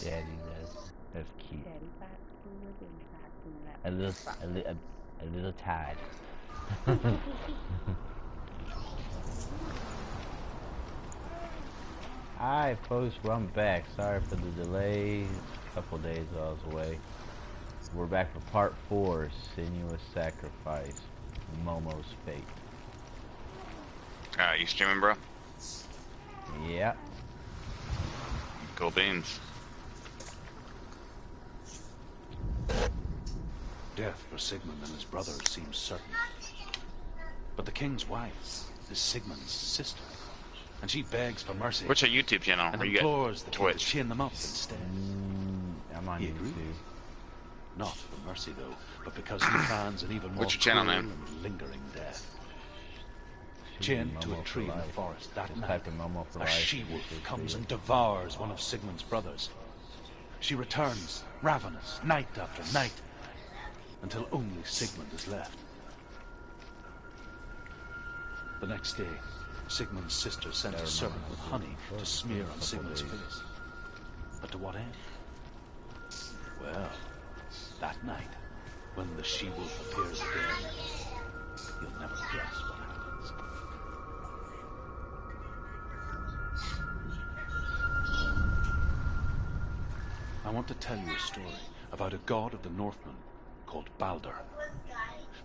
Daddy does. That's cute. Daddy A little, a little tired. Alright, folks, well, I'm back. Sorry for the delay. A couple days I was away. We're back for part 4, Senua's Sacrifice, MoMo's Fate. You streaming, bro? Yeah. Cool beans. Death for Sigmund and his brother seems certain. But the king's wife is Sigmund's sister, and she begs for mercy. What's your YouTube channel? And Where you implores the king to Twitch? chain them up instead. I'm on He YouTube. agreed. Not for mercy, though, but because he plans an even more What's your channel cruel name? and lingering death. Chained to a tree in the forest that Just night, type in Momo for a life. she-wolf comes and devours one of Sigmund's brothers. She returns, ravenous, night after night, until only Sigmund is left. The next day, Sigmund's sister sent a servant with honey to smear on Sigmund's face. But to what end? Well, that night, when the she-wolf appears again, you'll never guess what happens. I want to tell you a story about a god of the Northmen called Baldur,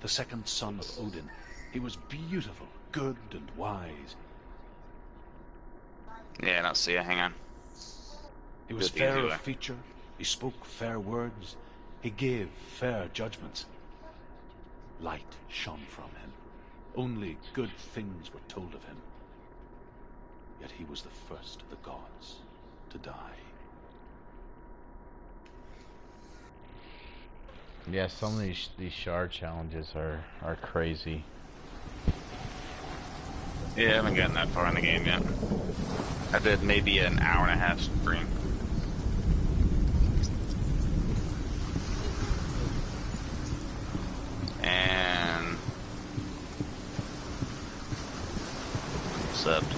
the second son of Odin. He was beautiful, good, and wise. Yeah, I don't see it. Hang on. He was Good fair easy of way. feature, he spoke fair words, he gave fair judgments. Light shone from him. Only good things were told of him. Yet he was the first of the gods to die. Yeah, some of these shard challenges are crazy. Yeah, I haven't gotten that far in the game yet. I did maybe an hour and a half stream. And subbed.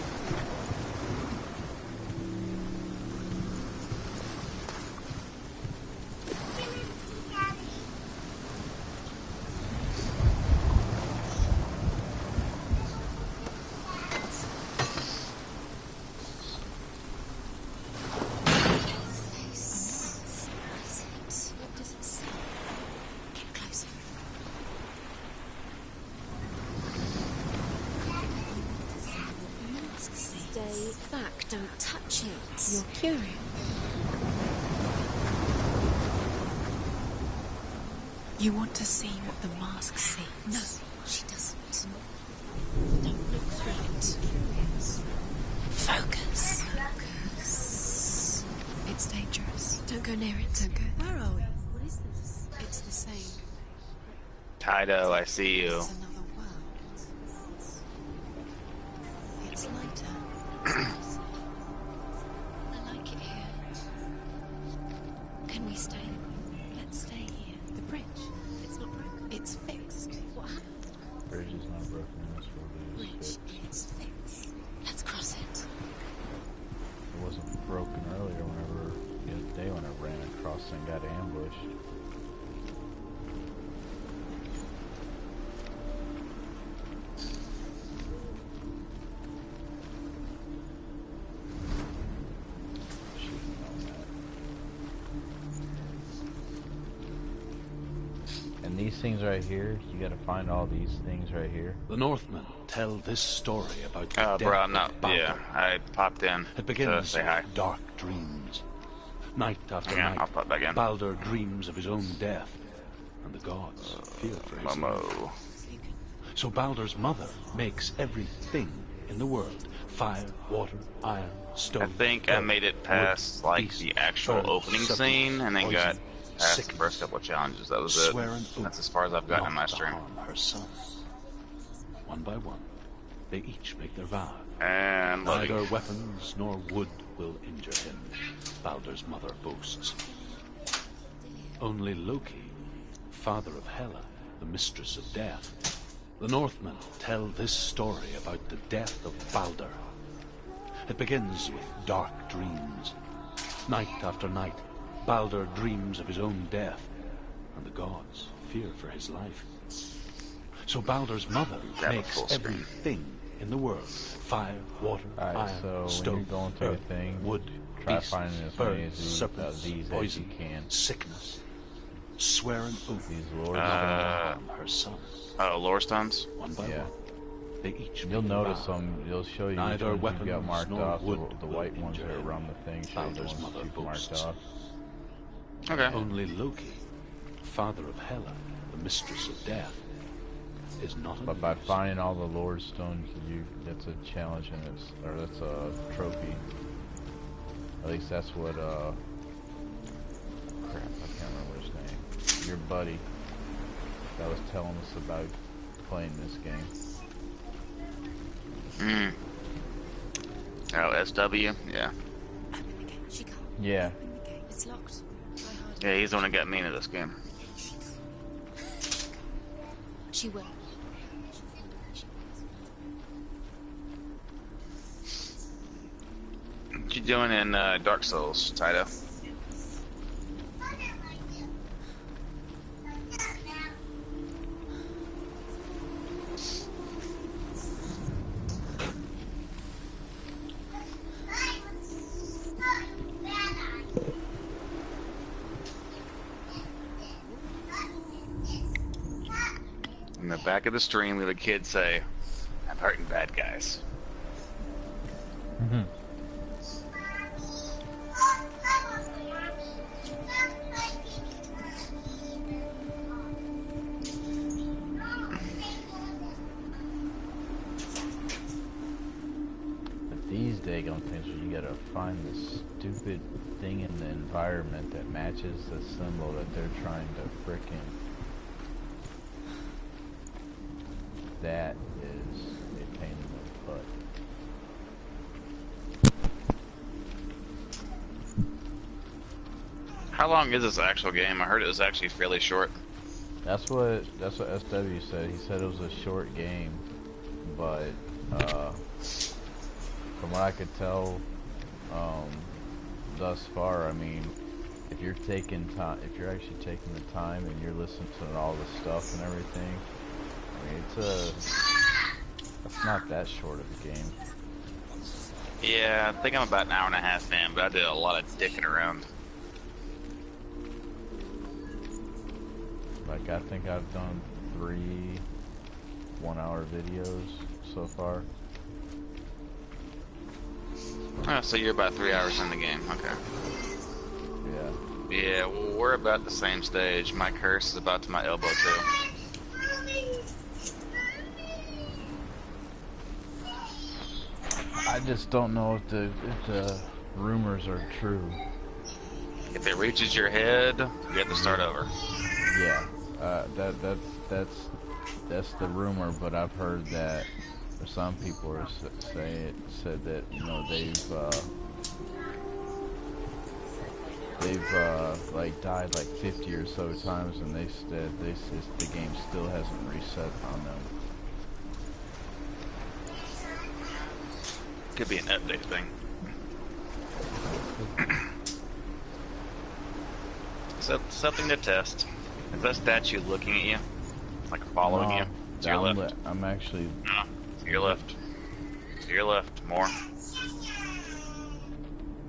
What does it say? Get closer. Stay back, don't touch it. You're curious. You want to see what the mask sees? No, she doesn't. Don't look through it. Focus. Focus. It's dangerous. Don't go near it. Don't go. Where are we? What is this? It's the same. Tydo, I see you. It's another world. It's lighter. I like it here. Can we stay? Let's stay here. The bridge. It's not broken. It's fixed. What happened? Bridge is not broken in this world. It is Bridge. fixed. It's fixed. Let's cross it. It wasn't broken earlier whenever the other day when I ran across and got ambushed. Should've known that. And these things right here, you gotta find all these things right here. The Northmen tell this story about the Oh, death bro, I'm not. of Baldur. Yeah, I popped in It to begins say hi. with dark dreams. Night after Hang on, night, I'll pop back in. Baldur dreams of his own death, and the gods fear for his life. Momo. So Baldur's mother makes everything in the world: fire, water, iron, stone. I think I earth, made it wood, past like beast, the actual bird, opening serpent, scene, and then got poison, past the sickness, first couple of challenges. That was it. swear an oath That's as far as I've gotten in my not to stream. harm her son. One by one, they each make their vow. And Neither loading. weapons nor wood will injure him, Baldur's mother boasts. Only Loki, father of Hela, the mistress of death. The Northmen tell this story about the death of Baldur. It begins with dark dreams. Night after night, Baldur dreams of his own death, and the gods fear for his life. So Baldur's mother Grab a makes full screen. everything in the world: fire, water, Alright, iron, so when stone, you're going through a earth, thing, wood, try beasts, finding as many birds, of serpents, these as poison, you can. sickness. Swear an oath These lords. on her sons. Oh, lore stones? One by Yeah. one, they each You'll make a notice vow. them. You'll show you which Neither ones you've got weapons marked nor off. wood The will white ones injure that are him. around the thing show you the Baldur's ones mother you've marked boasts. off. Okay. Only Loki, father of Hela, the mistress of death, is not But by amused. finding all the lord stones, that's a challenge and that's a trophy. At least that's what crap, I can't remember his name. Your buddy that was telling us about playing this game. Oh, SW? Yeah. Open the gate. She can't. Yeah. Open the gate. It's locked. Try harder. Yeah, he's the one that got me into this game. She will. What you doing in Dark Souls, Taito? In the back of the stream, we have a kid say, "I'm hurting bad guys." But these daggone things, you gotta find the stupid thing in the environment that matches the symbol that they're trying to frickin'. That is a pain in the butt. How long is this actual game? I heard it was actually fairly short. That's what SW said. He said it was a short game, but from what I could tell, thus far, I mean, if you're taking time, if you're actually taking the time and you're listening to all the stuff and everything, I mean, it's not that short of a game. Yeah, I think I'm about an hour and a half in, but I did a lot of dicking around. Like, I think I've done 3 one-hour videos so far. Oh, so you're about 3 hours in the game. Okay. Yeah. Yeah, well, we're about the same stage. My curse is about to my elbow too. I just don't know if the rumors are true. If it reaches your head, you have to start over. Yeah, that's the rumor, but I've heard that some people are said that, you know, they've like died like 50 or so times, and they said the game still hasn't reset on them. Could be an update thing. So, something to test. Is that statue looking at you? Like following No, you? To your left. I'm actually. No, to your left. To your left. More.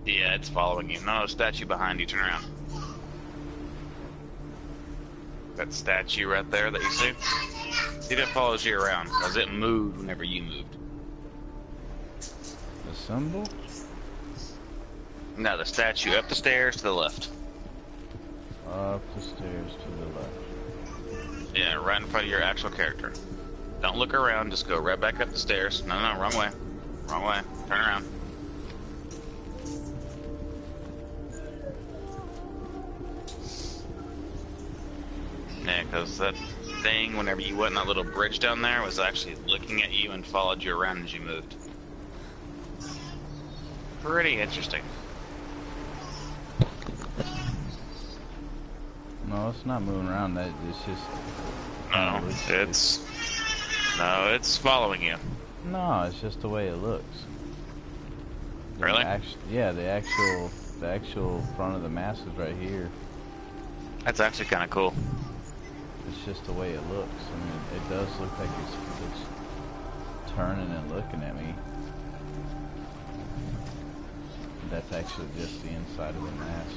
Yeah, it's following you. No, statue behind you. Turn around. That statue right there that you see? See if it follows you around, because it moved whenever you moved. The symbol? No, the statue up the stairs to the left. Up the stairs to the left. Yeah, right in front of your actual character. Don't look around, just go right back up the stairs. No, wrong way. Wrong way. Turn around. Yeah, because that thing, whenever you went on that little bridge down there, was actually looking at you and followed you around as you moved. Pretty interesting. No, it's not moving around. That it's just. No, it's following you. No, it's just the way it looks. Really? The actual the actual front of the mask is right here. That's actually kind of cool. It's just the way it looks. I mean, it does look like it's turning and looking at me. That's actually just the inside of the mask.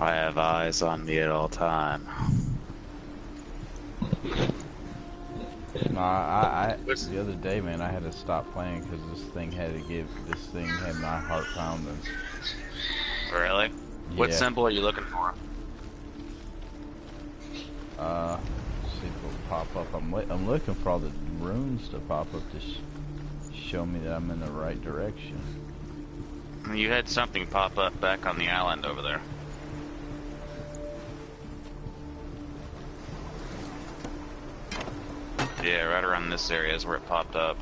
I have eyes on me at all time. No, the other day, man, I had to stop playing because this thing had my heart pounding. Really? Yeah. What symbol are you looking for? See if it'll pop up. I'm looking for all the runes to pop up to show me that I'm in the right direction. You had something pop up back on the island over there. Yeah, right around this area is where it popped up.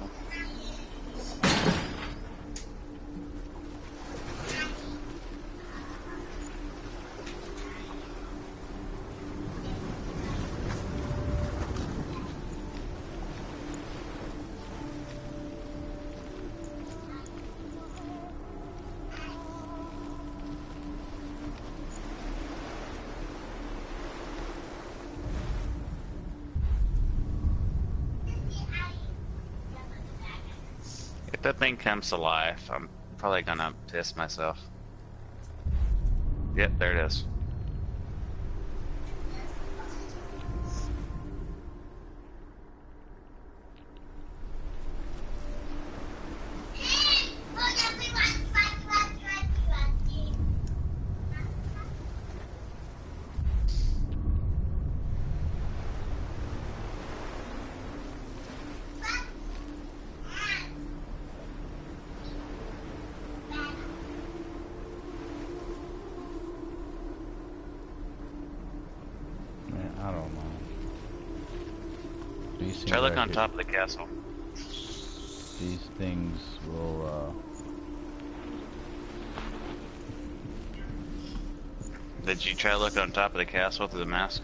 If that thing comes to life, I'm probably gonna piss myself. Yep, there it is. I don't know. Try look on top of the castle. These things will, Did you try look on top of the castle through the mask?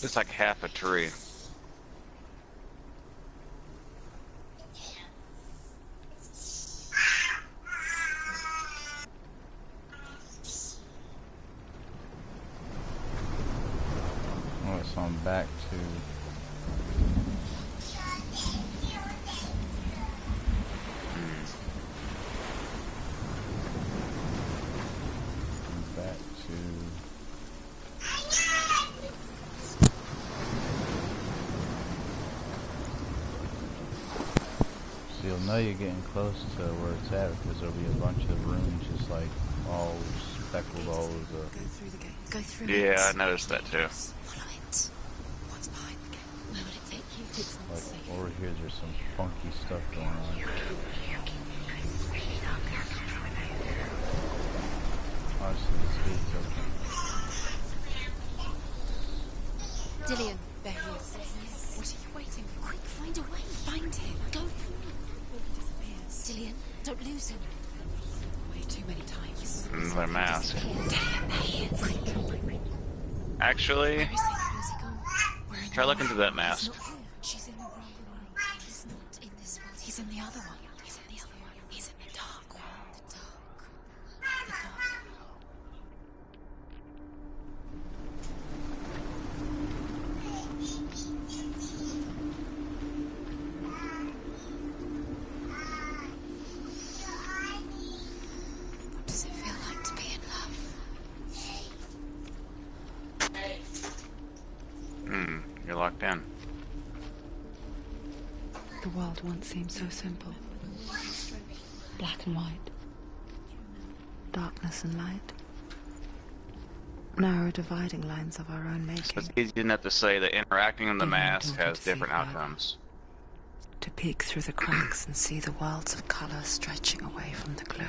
It's like half a tree. oh, so I'm back to... I'm back to... So you'll know you're getting close to where it's at because there'll be a bunch of rooms just like all speckled all over the... Go through the gate. Go through Yeah, I it. noticed that too. Follow it. What's behind the gate? Where will it take you? It's not Like safe. over here there's some funky stuff going on. Honestly, this gate's open. Dillian, there he is. What are you waiting for? Quick, find a way. Find him. Go. Before he disappears. Dillian, don't lose him. Way too many times. Another mask. Dillian, there he is. Actually, Where is he? Where's he gone? We're in try the looking wrong through that world. mask. He's not here. She's in the wrong world. He's not in this world. He's in the other one. He's in the other one. He's in the dark world. The dark. The dark. What does it feel like to be in love? You're locked in. The world once seemed so simple. Black and white. Darkness and light. narrow dividing lines of our own So making. it's easy enough to say that interacting in the Dillian mask wanted has to see different further. outcomes. To peek through the cracks and see the worlds of colour stretching away from the glow.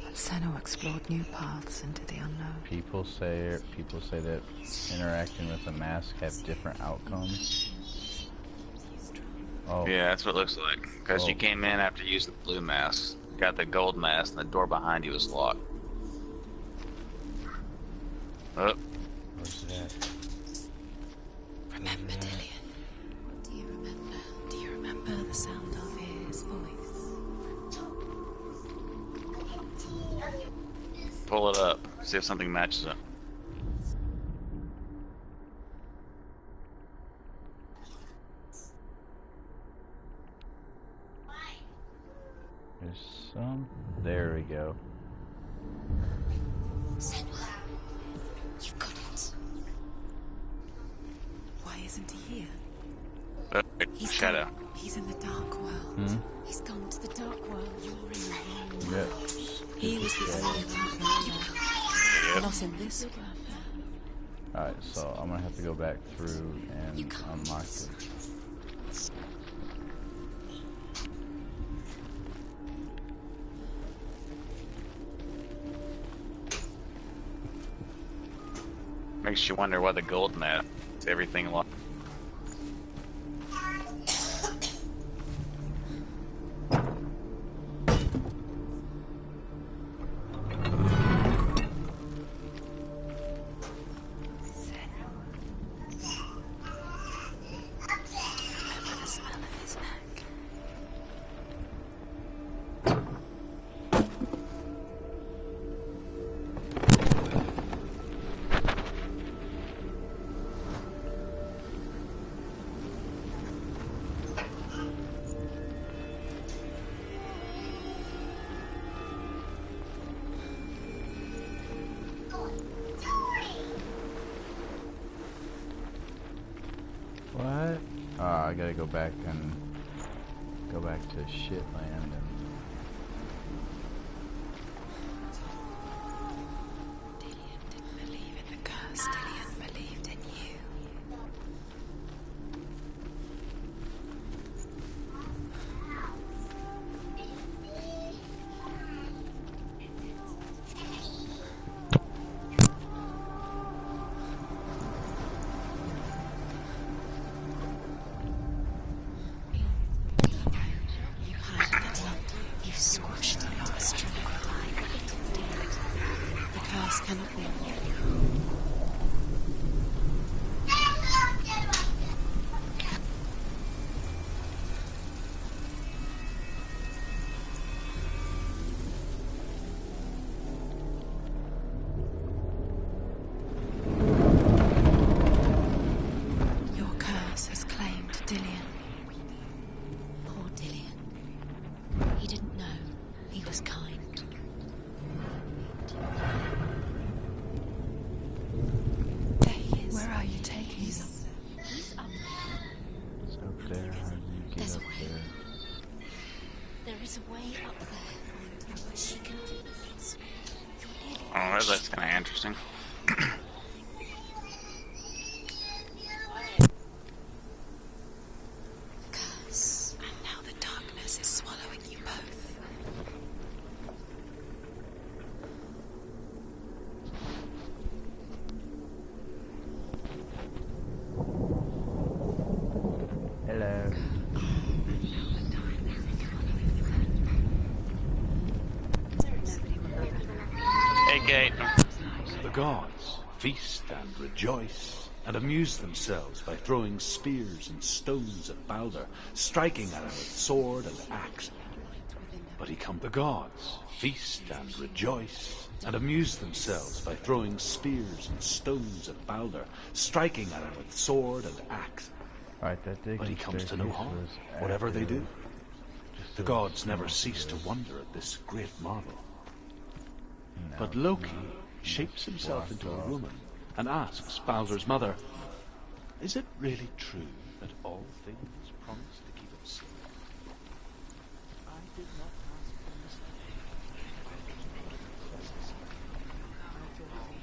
And Senua explored new paths into the unknown. People say that interacting with the mask have different outcomes. Oh. Yeah, that's what it looks like. Because you Oh. came in after using the blue mask, got the gold mask, and the door behind you was locked. Oh. Where's it at? Remember, Dillian? What do you remember? Do you remember the sound of his voice? Pull it up. See if something matches it. There's some. There we go. Senua, you've got it. Why isn't he here? He's Shadow. gone. He's in the dark world. He's gone to the dark world. You're in the wrong world. Yep. He was the only one. Yep. Not in this world. Alright, so I'm gonna have to go back through and You can't. unlock it. Makes you wonder why the gold mask is everything locked. Remember the smell of his neck? What? I gotta go back to shitland and Dillian didn't believe in the curse. Dillian believed in you. You had that loved you. You squashed it into a string of light. The curse cannot be avoided. Your curse has claimed Dillian. Poor Dillian. He didn't know. He was kind. There he is. Where are you taking He's up me? there. He's up there. it's up there. How do you get There's a up way. there? There is a way up there. She can do this. You're nearly Oh, that's kind of interesting. curse. And now the darkness is swallowing you both. Hello. Hey, Kate. The gods feast and rejoice and amuse themselves by throwing spears and stones at Balder, striking at him with sword and axe. But he comes. The gods feast and rejoice and amuse themselves by throwing spears and stones at Balder, striking at him with sword and axe. Alright, that digging But he comes to no staircase harm, was whatever they after do. just The a gods never small cease to bit. wonder at this great marvel. No, But Loki no. shapes himself blocked into a off. woman and asks Balder's mother, "Is it really true that all things promise to keep us safe? I did not ask for this. I feel like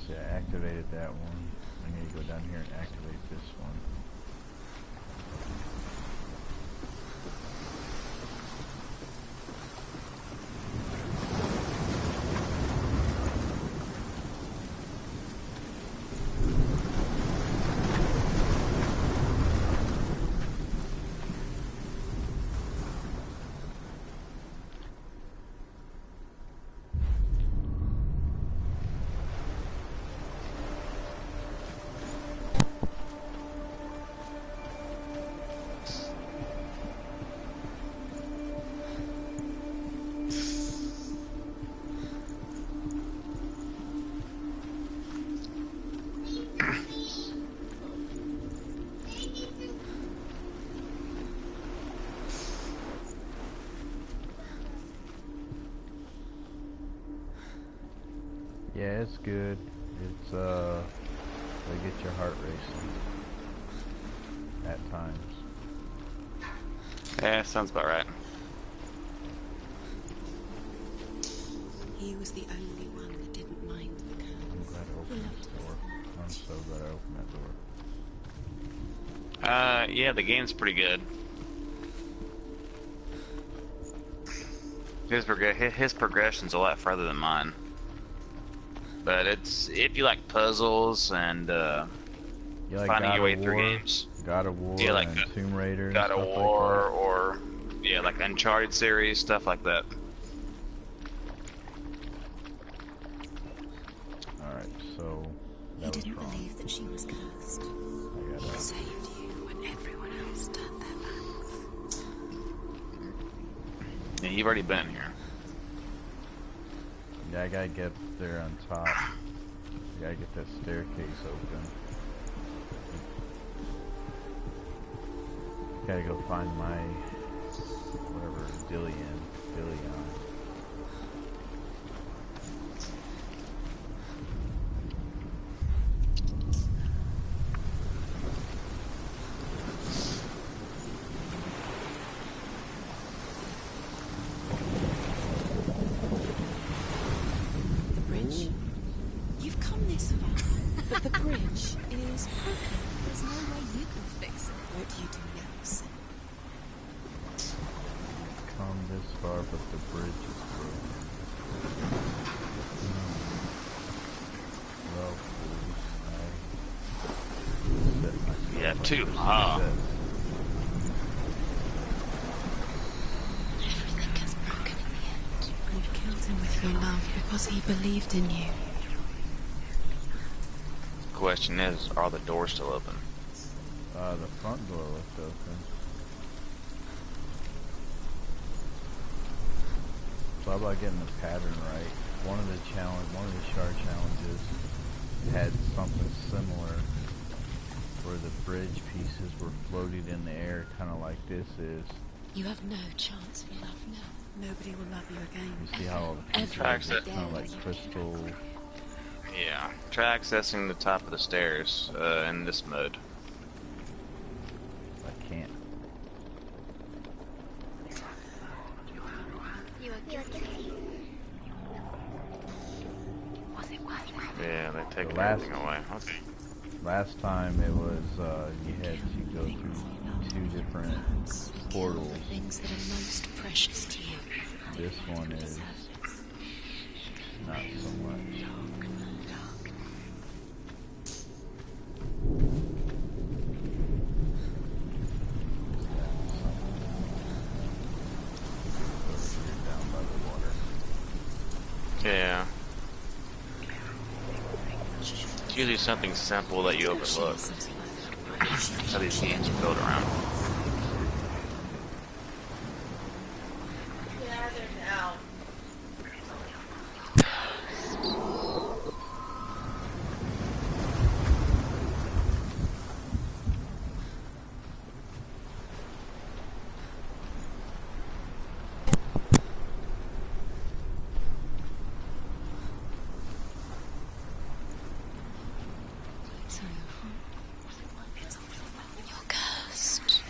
See, I activated that one. I need to go down here and activate this one. Yeah, it's good. It's they get your heart racing at times. Yeah, sounds about right. He was the only one that didn't mind the curse. I'm glad I opened this door. I'm so glad I opened that door. Yeah, the game's pretty good. His progression's a lot farther than mine. But it's, if you like puzzles and You like finding God your way of through War? games. God of War Yeah, like and Tomb Raider and God of stuff War like or yeah, like Uncharted series, stuff like that. that? Alright, so He that was didn't wrong. believe that she was cursed. I He gotta, saved you when everyone else turned their backs. Yeah, you've already been here. yeah, I gotta get there on top. I gotta get that staircase open. Gotta go find my whatever Dillion. The bridge? You've come this far, but the bridge is broken. There's no way you can fix it. What do you do now, Sen? Come this far, but the bridge is broken. Well, fools, Yeah, too. Ah. Everything gets broken in the end. You killed him with your love because he believed in you. Question is, are the doors still open? The front door left open. It's all about getting the pattern right. One of the shard challenges had something similar, where the bridge pieces were floating in the air, kind of like this is. You have no chance for love now. Nobody will love you again. You see how all the pieces Tracks are it. kind of like crystal. Yeah. Try accessing the top of the stairs in this mode. I can't. You are guilty. Was it worth it? Yeah, they take The last- everything away. Okay. Last time it was you had to go through 2 different portals. The things that are most precious to you. This one is not so much. Down by the water. Yeah. It's usually something simple that you overlook. That's how these games are built around. Yeah, they're down. You're cursed.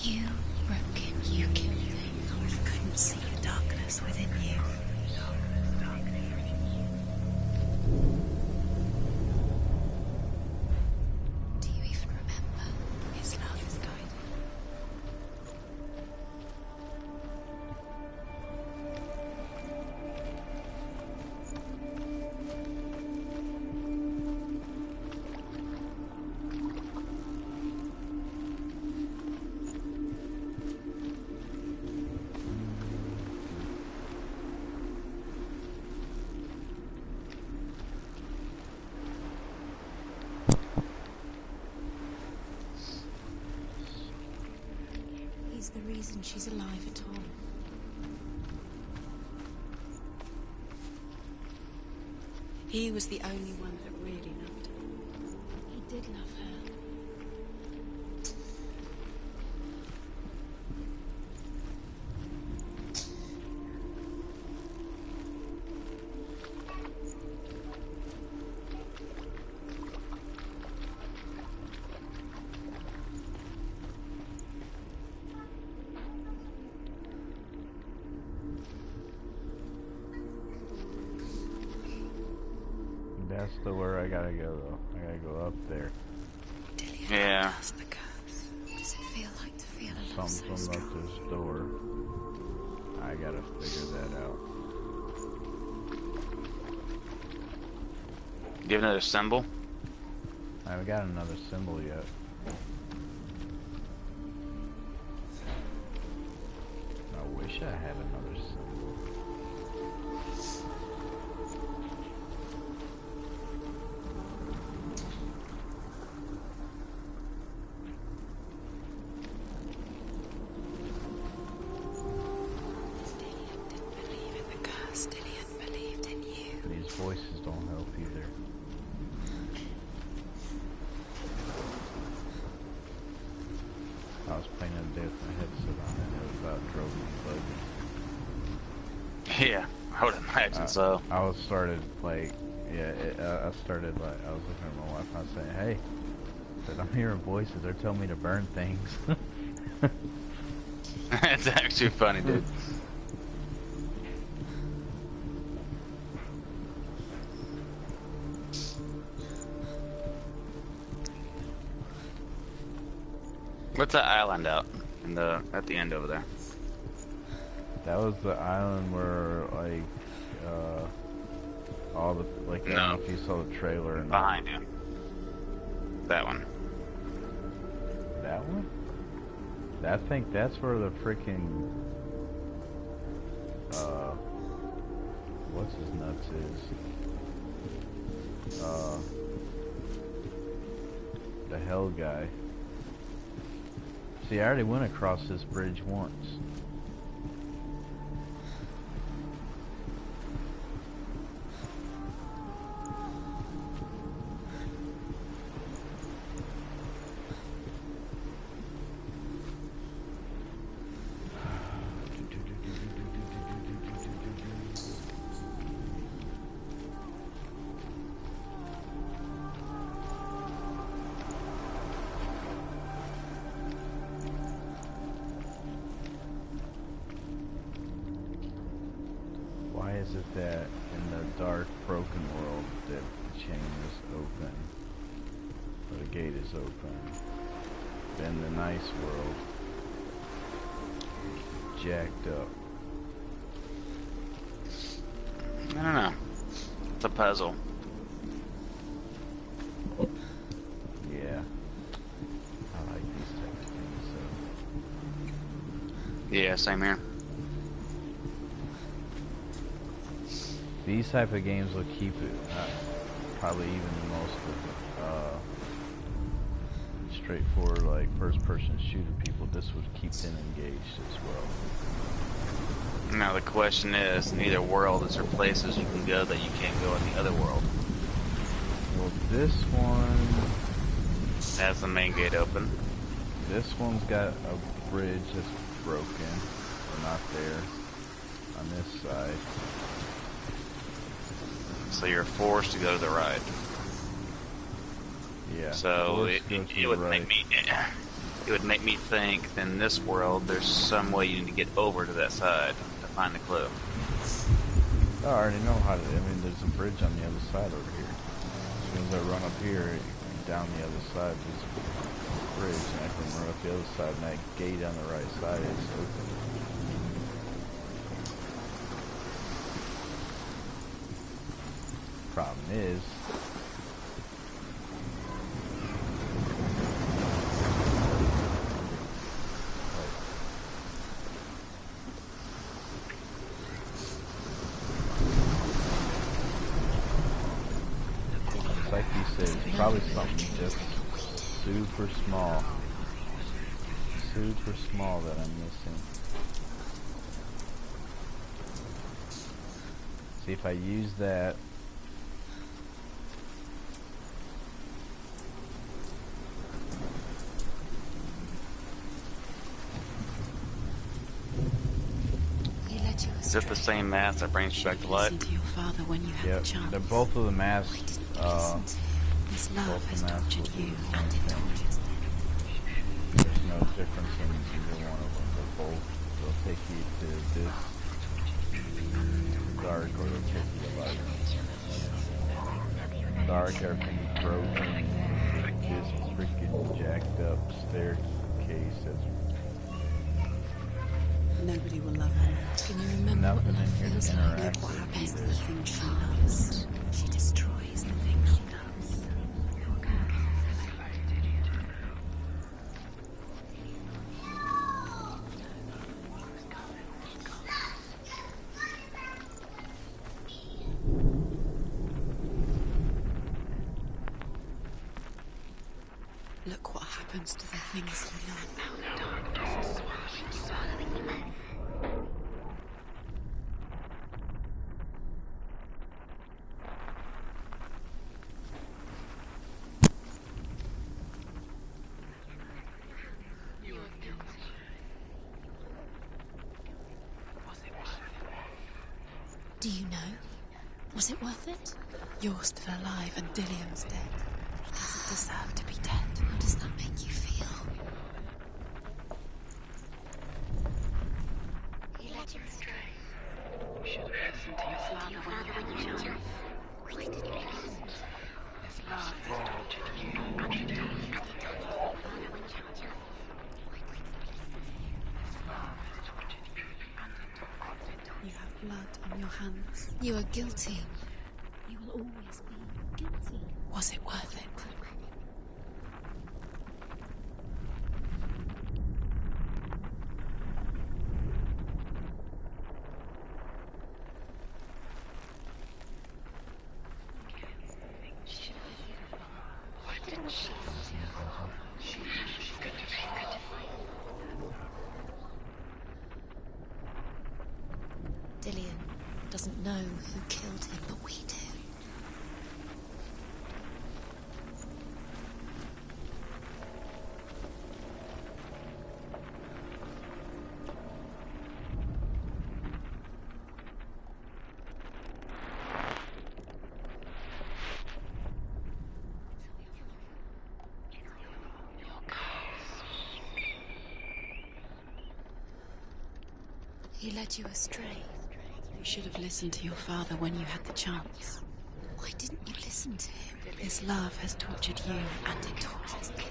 You broke him, you killed him. I couldn't see the darkness within you. Do you even remember his love is guiding? He's the reason she's alive at all. He was the only one that really loved her. He did love her. That's the where I gotta go though. I gotta go up there. Dillian Yeah. cast the curse. Does it feel like to feel a love so Something strong? up this door. I gotta figure that out. Do you have another symbol? I haven't got another symbol yet. I wish I had another symbol. Dillian didn't believe in the curse. Dillian believed in you. These voices don't help either. I was playing the day with my headset on and it was about trophy Yeah, I would imagine so. I was started like, yeah, I started like, I was looking at my wife and I was saying, hey, I said, I'm hearing voices, they're telling me to burn things. It's actually funny, dude. What's that island out in the at the end over there? That was the island where like, all the, like, I don't know if you saw the trailer and Behind you. That one. that one? I think that's where the freaking, what's his nuts is? The hell guy. See, I already went across this bridge once. Why is it that in the dark, broken world that the chain is open, or the gate is open, then the nice world, jacked up? I don't know. It's a puzzle. Yeah. I like these type of things, so. Yeah, same here. These type of games will keep it, probably even the most straightforward, like first-person shooter people. This would keep them engaged as well. Now the question is, in either world, is there places you can go that you can't go in the other world? Well, this one, Has the main gate open. this one's got a bridge that's broken, or not there, on this side. So you're forced to go to the right. Yeah. So forced to go to it the would right. make me, it would make me think in this world there's some way you need to get over to that side to find the clue. I already know how to. I mean, there's a bridge on the other side over here. As soon as I run up here, down the other side, there's a bridge, and I can run up the other side, and that gate on the right side is open. Problem is, like you said, it's probably something just super small that I'm missing. See if I use that. Is it the same mask that brings you back to life? Listen to your father when you have Yep, the chance. they're both of the masks. His love has tortured you and it tortures them. There's no difference in either one of them. They'll take you to this dark, or they'll take you to light. Dark, everything's broken. This freaking jacked up staircase that's Nobody will love her. Can you remember nothing what love in here feels to like? interact Look what with happens to either. the things she loves. She destroys the things she loves. Look what happens to the things you love. Do you know? Was it worth it? You're still alive and Dillian's dead. He doesn't deserve to be dead. How does that make you feel? He let you stray. You should have listened to your father when you had the chance. Why didn't you listen? His love has tortured you. You have blood on your hands. You are guilty. You will always be guilty. Was it worth it? Dillian doesn't know who killed him, but we do. He led you astray. You should have listened to your father when you had the chance. Why didn't you listen to him? His love has tortured you and it tortures me.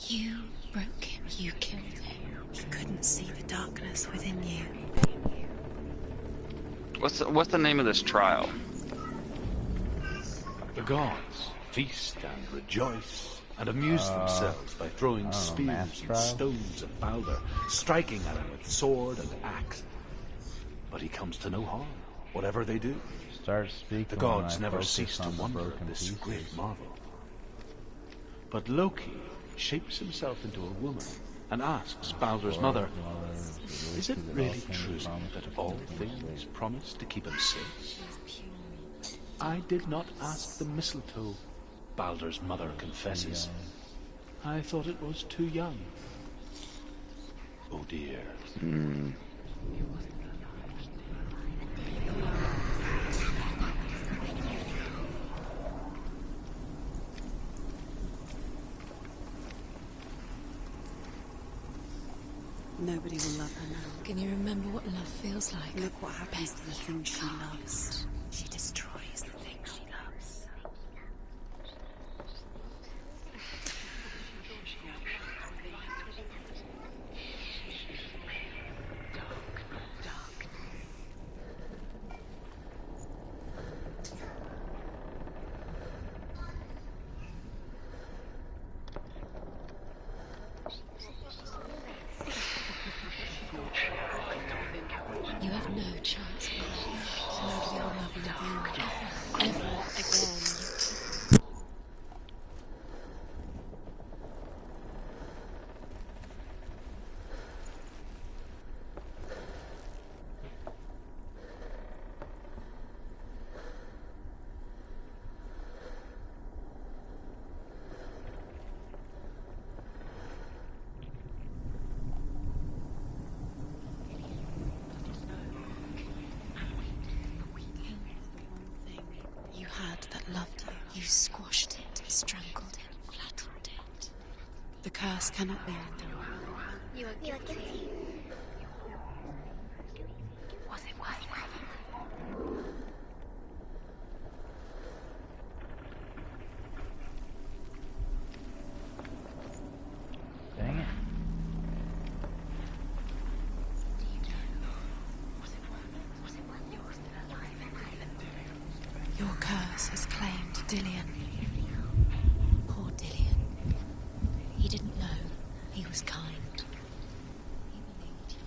You broke him. You killed him. You couldn't see the darkness within you. What's the name of this trial? The gods feast and rejoice and amuse themselves by throwing spears and trial? stones at Balder, striking at him with sword and axe. But he comes to no harm, whatever they do. start speaking. The when gods I never focus cease to on the wonder broken at this pieces. great marvel. But Loki shapes himself into a woman and asks Balder's mother, is it really true that all things promise to keep him safe? I did not ask the mistletoe, Baldur's mother confesses. I thought it was too young. Oh dear. Nobody will love her now. Can you remember what love feels like? Look what happens to the things she loves. She destroys the things she loves. You have no chance of love. Nobody will love you again. Ever again. You had that loved you. You squashed it, strangled it, flattened it. The curse cannot be undone. You are guilty. Was it worth it? Dang it. Your curse has claimed Dillion. Poor Dillion. He didn't know. He was kind. He believed you.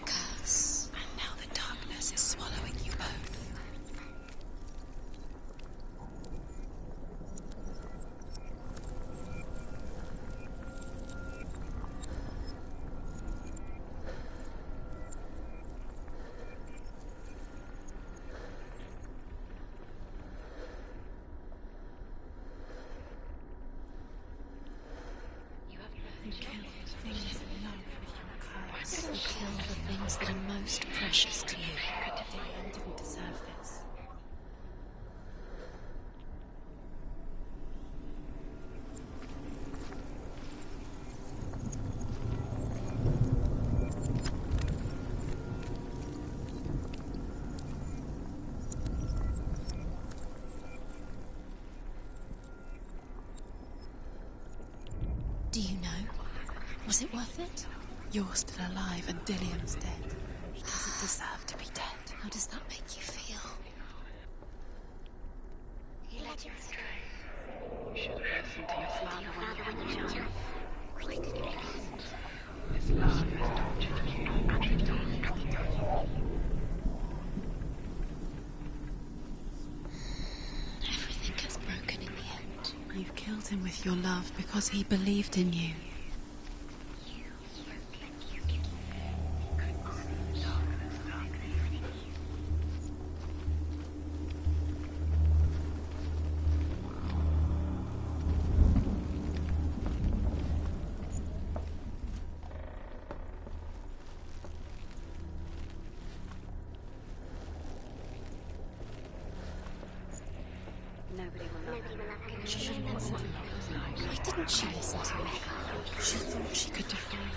Curse. And now the darkness is swallowing you both. You kill the things you love with your curse. You kill the things that are most precious to you. Dillion didn't deserve this. Do you know? Was it worth it? You're still alive and Dillion's dead. He doesn't deserve to be dead. How does that make you feel? He led you astray. You should have listened to your father when you were young. Why did you listen? His love has tortured you. Everything gets broken in the end. You've killed him with your love because he believed in you. Nobody will love her. She shouldn't listen to him. Why didn't she listen to him? She thought she could defy him.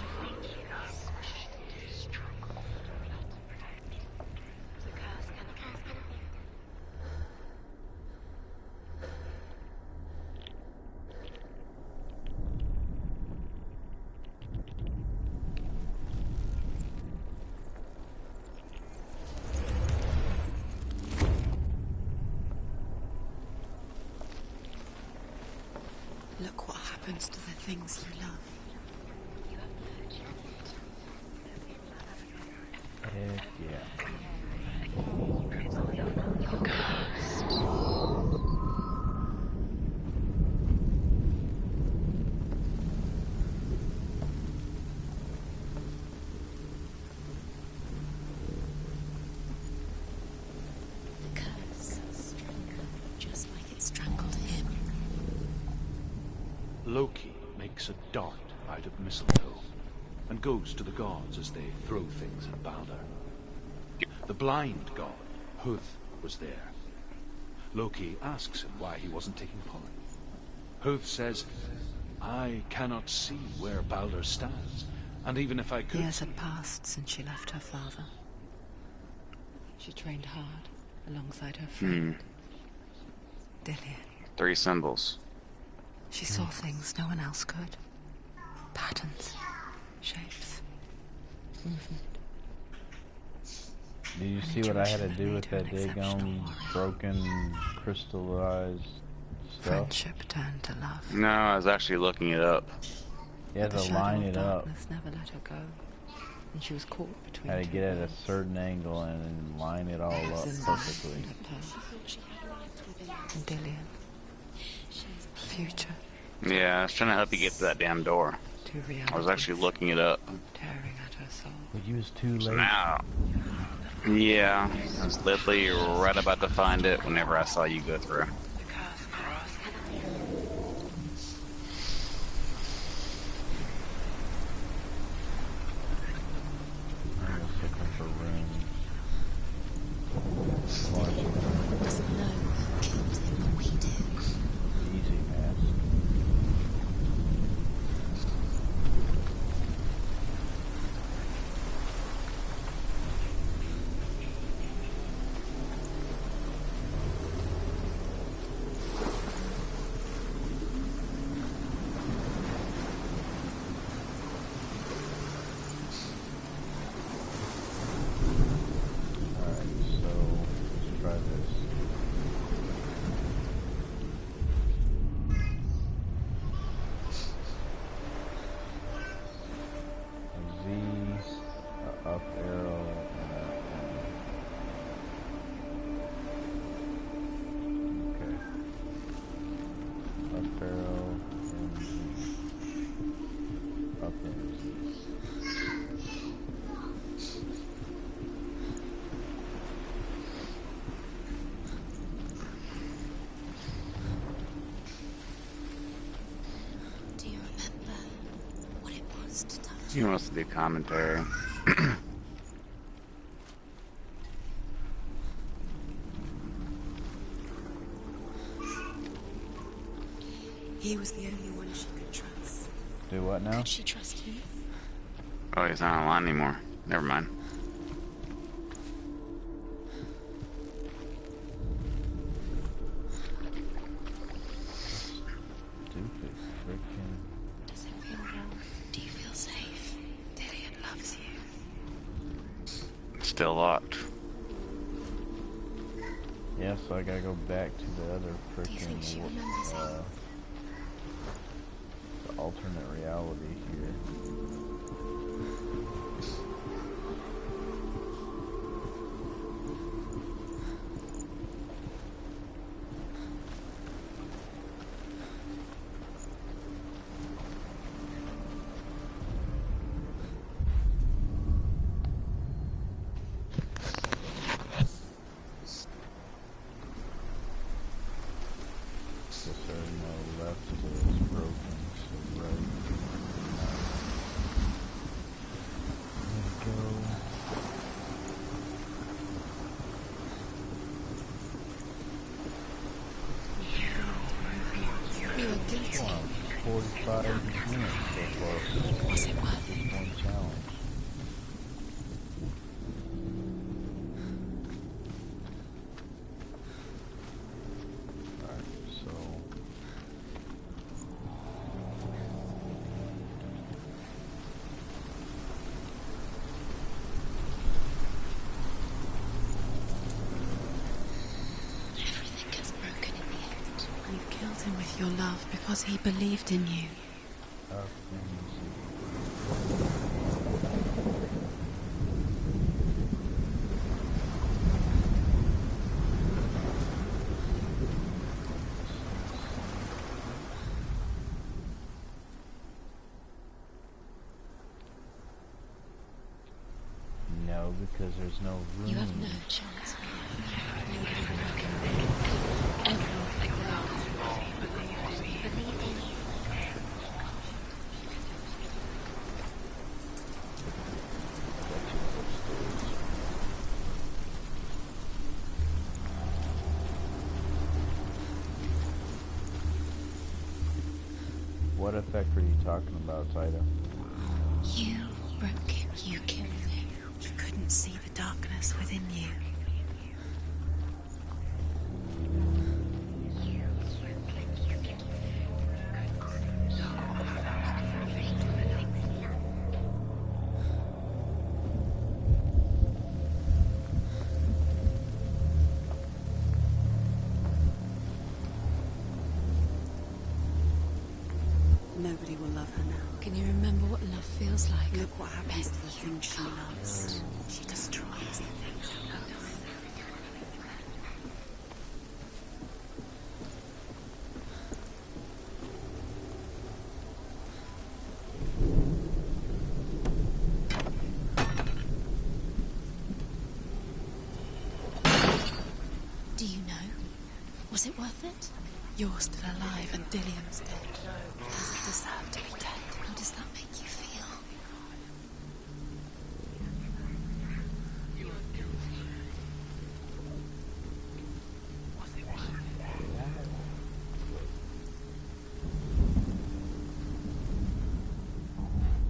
The curse cannot be. Look what happens to the things you love. Heck yeah. The curse strangled, just like it strangled him. Loki makes a dart out of mistletoe and goes to the gods as they throw things at Balder. The blind god, Huth, was there. Loki asks him why he wasn't taking part. Huth says, I cannot see where Balder stands, and even if I could... Years had passed since she left her father. She trained hard alongside her friend, Dillian. 3 symbols. She saw things no one else could. Patterns, shapes, movement. Did you see what I had to do with that daggone broken crystallized stuff? Friendship turned to love. No, I was actually looking it up. You had The to shadow line of it up. darkness never let her go, and she was caught between Had to two get at a worlds. certain angle and line it all up Zindan perfectly. and her past, and Dillian, future Yeah, I was trying to help you get to that damn door. to reality. I was actually looking it up. tearing at her soul. But you was too So late. now, yeah, I was literally right about to find it whenever I saw you go through. I was looking for rooms. Doesn't know who killed him, but we do. Easy, man. Alright, so let's try this. A Z, a up arrow, and a okay. Up arrow and Z. Up and Z. Do you remember what it was to touch He wants to do commentary. He was the only one she could trust. Do what now? Could she trust him? Oh, he's not online anymore. Never mind. Stupid freaking. Does it feel wrong? Do you feel safe? Dillian loves you. Still locked. Yeah, so I gotta go back to the other Do you think she freaking remembers him? the alternate reality here. Guess I know left is broken, so right. There we go. We were guilty. Wow, 45 minutes so far. Was it worth it? Just one challenge. Alright, so Everything gets broken in the end. You killed him with your love because he believed in you. up and Z. because there's no room. You have no chance. Nobody will love you. Everyone will believe in you. What effect are you talking about, Saida? You broke him. You killed him. He couldn't see the darkness within you. Nobody will love her now. Can you remember what love feels like? Look what happens to the things she loves. She destroys the things she loves. Do you know? Was it worth it? You're still alive and Dillion's dead. He doesn't deserve to be dead. How does that make you feel?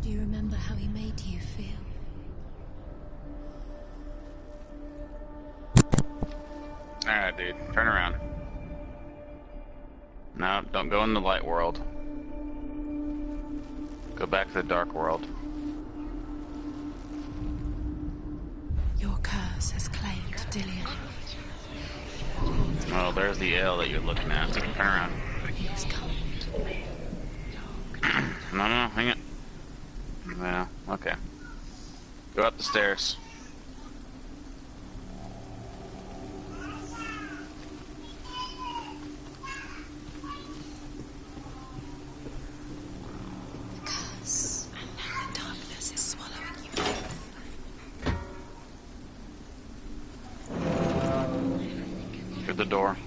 Do you remember how he made you feel? Alright, dude. Turn around. No, don't go in the light world. Go back to the dark world. Your curse has claimed Dillion. Oh, there's the L that you're looking at. Turn around. He was coming. No, hang it. Well, okay. Go up the stairs. The curse. And now the darkness is swallowing you both. Through the door.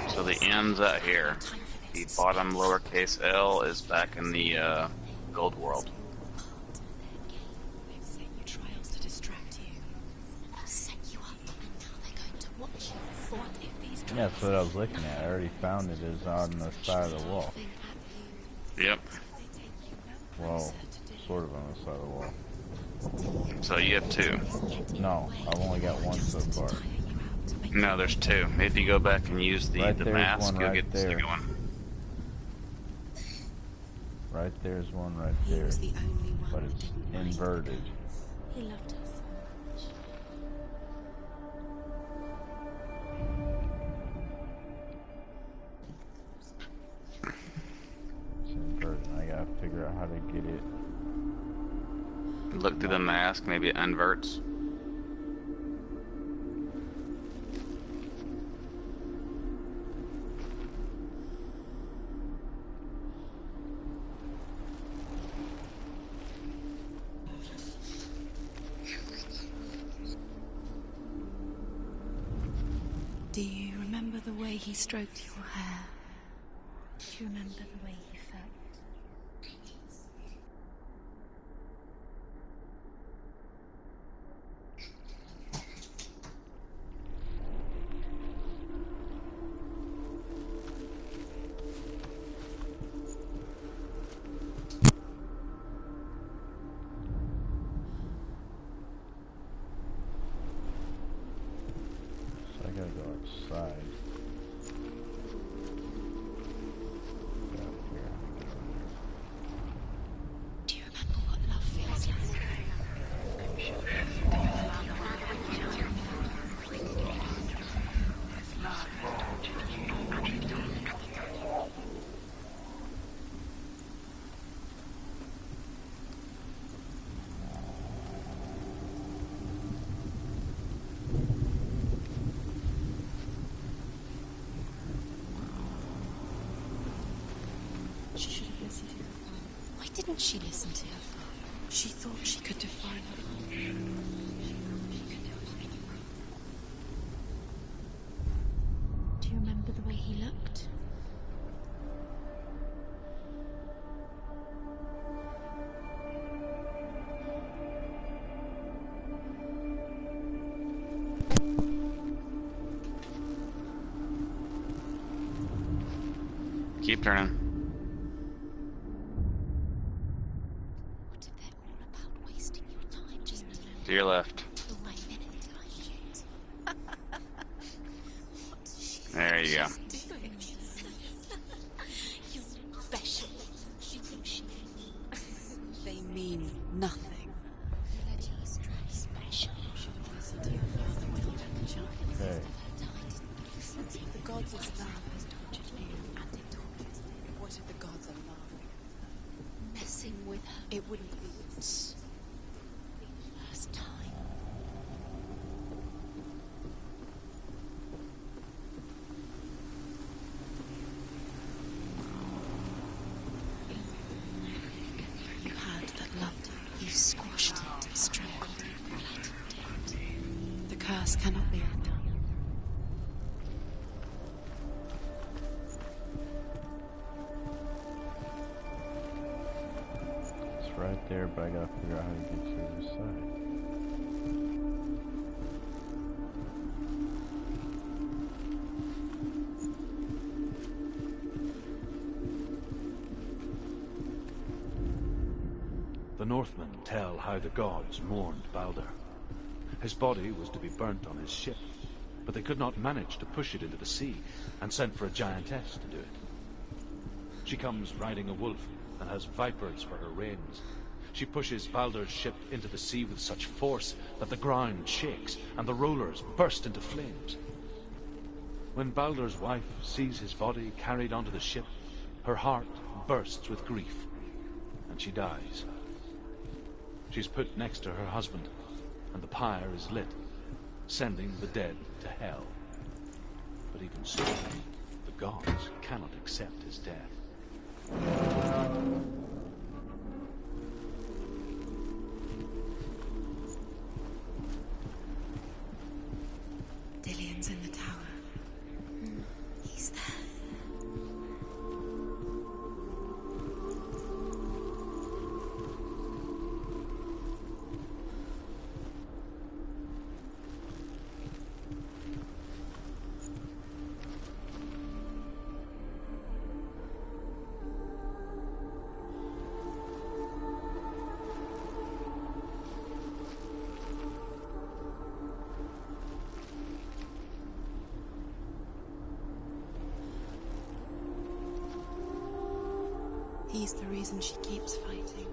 So the N's out here. The bottom lowercase L is back in the gold world. They've set you trials to distract you. I'll set you up, and now they're going to watch you. What if these Yeah, that's what I was looking at. I already found it is on the side of the wall. Yep. Well, sort of on the side of the wall. So you have two. No, I've only got one so far. No, there's two. Maybe you go back and use the Right there's mask, one you'll right get the there. second one. Right there's one right He there, was the only one but who it's didn't mind. inverted. He loved her so much. It's inverted. I gotta figure out how to get it. Look through the mask, maybe it inverts. Do you remember the way he stroked your hair? Do you remember the way he felt? So I gotta go outside. Get up here. didn't she listen to her father? She thought she could define her. Do you remember the way he looked? Keep turning. What if they're all about wasting your time? Just To your left. my minute like shit. There you go. You're special. She thinks she They mean nothing. You let you astray. Special. Should have listened to your father when you were a child. Okay. The gods of love has tortured me, and it tortures me. What if the gods are laughing? Messing with her. It wouldn't be the first time. You had that loved you. You squashed it, strangled it, flattened it. The curse cannot be undone. It's right there, but I gotta figure out how to get to the other side. The Northmen tell how the gods mourned Baldur. His body was to be burnt on his ship, but they could not manage to push it into the sea, and sent for a giantess to do it. She comes riding a wolf, and has vipers for her reins. She pushes Baldur's ship into the sea with such force that the ground shakes, and the rollers burst into flames. When Baldur's wife sees his body carried onto the ship, her heart bursts with grief, and she dies. She's put next to her husband, and the pyre is lit, sending the dead to hell. But even so, the gods cannot accept his death. Dillion's in the tower. He's there. He's the reason she keeps fighting.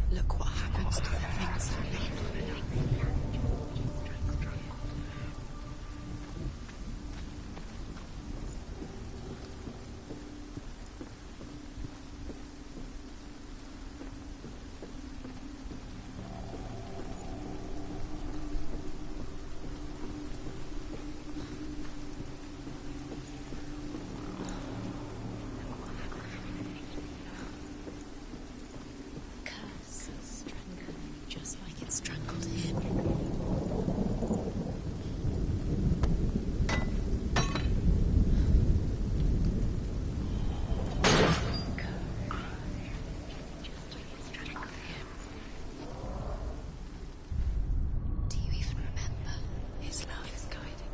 Look what happens to the things that live. Curse is strangling just like it strangled him. Do you even remember? His love is guiding.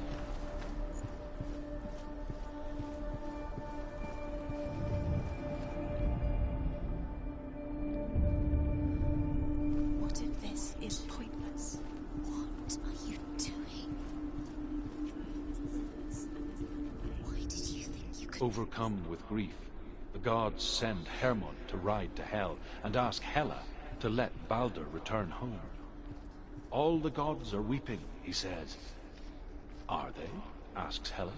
What if this is pointless? What are you doing? Why did you think you could... Overcome with grief, the gods send Hermod to ride to Hell and ask Hela to let Baldur return home. All the gods are weeping, he says. Are they? Asks Hela.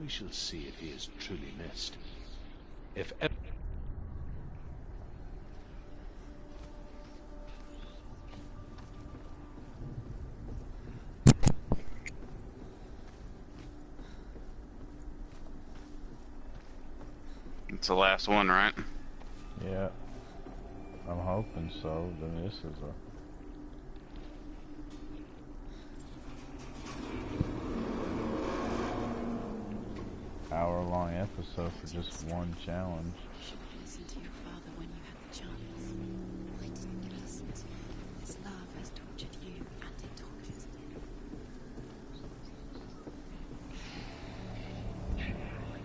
We shall see if he is truly missed. If ever... It's the last one, right? Yeah. I'm hoping so. Then this is a hour-long episode for just one challenge. You should have listened to your father when you had the chance. Why didn't you listen to him? His love has tortured you, and it tortures him.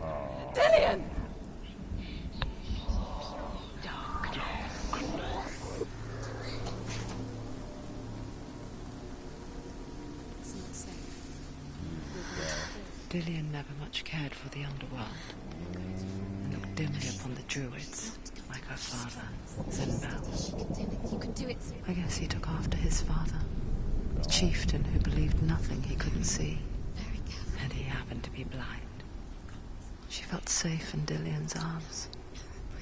Oh. Dillion! It's not safe. Dillion never much cared for the underworld. Looked dimly upon the druids, like her father, Senua. You can do it. I guess he took after his father, the chieftain who believed nothing he couldn't see. Very careful. And he happened to be blind. She felt safe in Dillion's arms,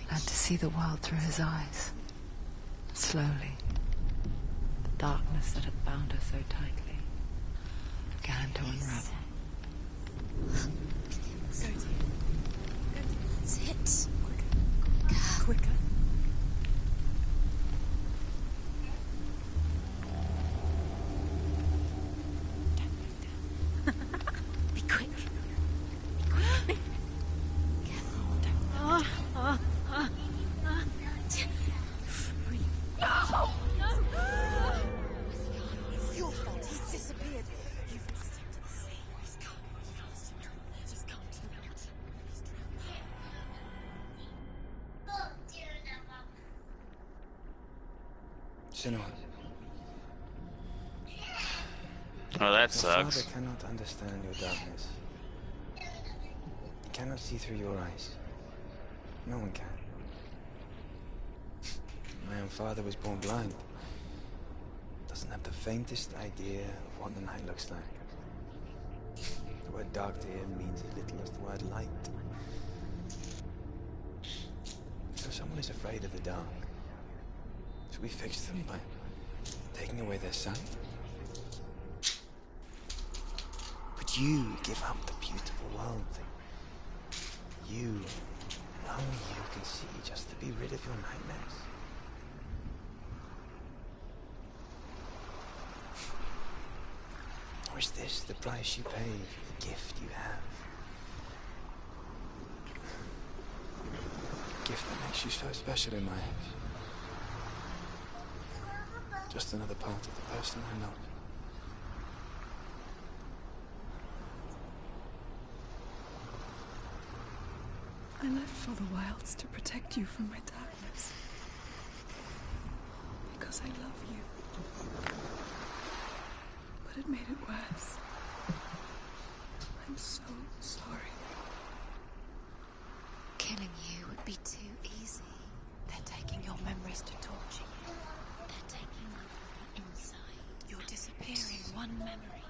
learned to see the world through his eyes. Slowly, the darkness that had bound her so tightly began to unravel. Sorry, dear. That's it. Quicker. Quicker. Be quick. Be quick. Careful. Don't. It's your fault. He's disappeared. You've lost him to the sea. He's gone. You've lost him. He's gone to the mountain. He's drowned. Senua. Oh, that Your sucks. father cannot understand your darkness. He cannot see through your eyes. No one can. My own father was born blind. Doesn't have the faintest idea of what the night looks like. The word dark to him means as little as the word light. So someone is afraid of the dark. So we fix them by taking away their sight. But you give up the beautiful world. You, and only you can see just to be rid of your nightmares. Or is this the price you pay for the gift you have? A gift that makes you so special in my eyes. Just another part of the person I love. I left for the wilds to protect you from my darkness. Because I love you. But it made it worse. I'm so sorry. Killing you would be too easy. They're taking your memories to torture you. They're taking them from the inside. You're disappearing one memory